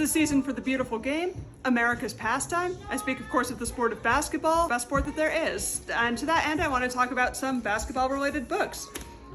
the season for the beautiful game, America's pastime. I speak, of course, of the sport of basketball, best sport that there is. And to that end, I want to talk about some basketball-related books.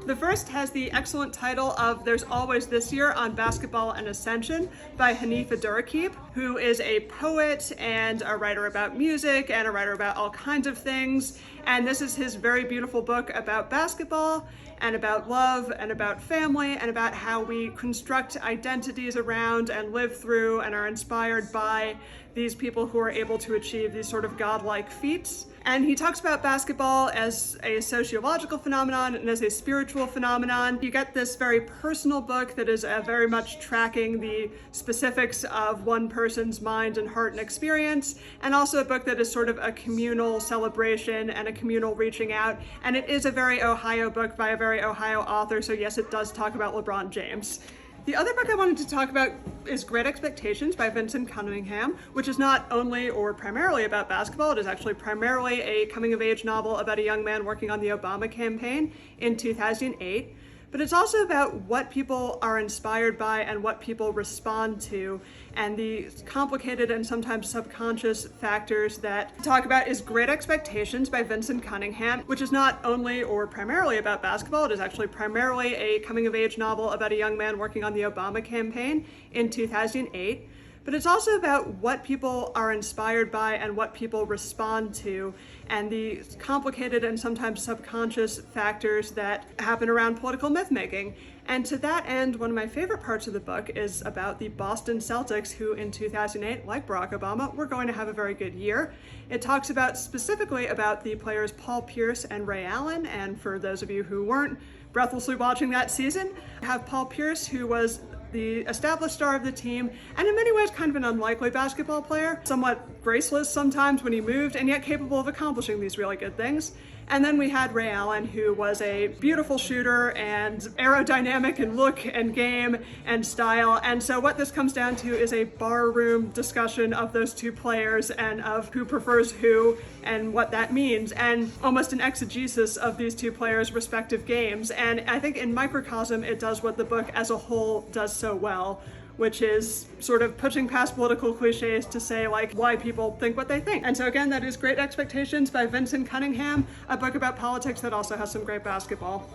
The first has the excellent title of There's Always This Year on Basketball and Ascension by Hanifa Durakib, who is a poet and a writer about music and a writer about all kinds of things. And this is his very beautiful book about basketball and about love and about family and about how we construct identities around and live through and are inspired by these people who are able to achieve these sort of godlike feats. And he talks about basketball as a sociological phenomenon and as a spiritual phenomenon. You get this very personal book that is very much tracking the specifics of one person's mind and heart and experience, and also a book that is sort of a communal celebration and a communal reaching out. And it is a very Ohio book by a very Ohio author, so yes, it does talk about LeBron James. The other book I wanted to talk about is Great Expectations by Vincent Cunningham, which is not only or primarily about basketball, it is actually primarily a coming-of-age novel about a young man working on the Obama campaign in 2008. But it's also about what people are inspired by and what people respond to, and the complicated and sometimes subconscious factors that talk about is Great Expectations by Vincent Cunningham, which is not only or primarily about basketball, it is actually primarily a coming-of-age novel about a young man working on the Obama campaign in 2008. But it's also about what people are inspired by and what people respond to, and the complicated and sometimes subconscious factors that happen around political myth-making. And to that end, one of my favorite parts of the book is about the Boston Celtics, who in 2008, like Barack Obama, were going to have a very good year. It talks about specifically about the players Paul Pierce and Ray Allen, and for those of you who weren't breathlessly watching that season, have Paul Pierce, who was the established star of the team, and in many ways kind of an unlikely basketball player, somewhat graceless sometimes when he moved, and yet capable of accomplishing these really good things. And then we had Ray Allen, who was a beautiful shooter and aerodynamic in look and game and style. And so what this comes down to is a barroom discussion of those two players and of who prefers who and what that means, and almost an exegesis of these two players' respective games. And I think in microcosm, it does what the book as a whole does so well, which is sort of pushing past political cliches to say like why people think what they think. And so again, that is Great Expectations by Vincent Cunningham, a book about politics that also has some great basketball.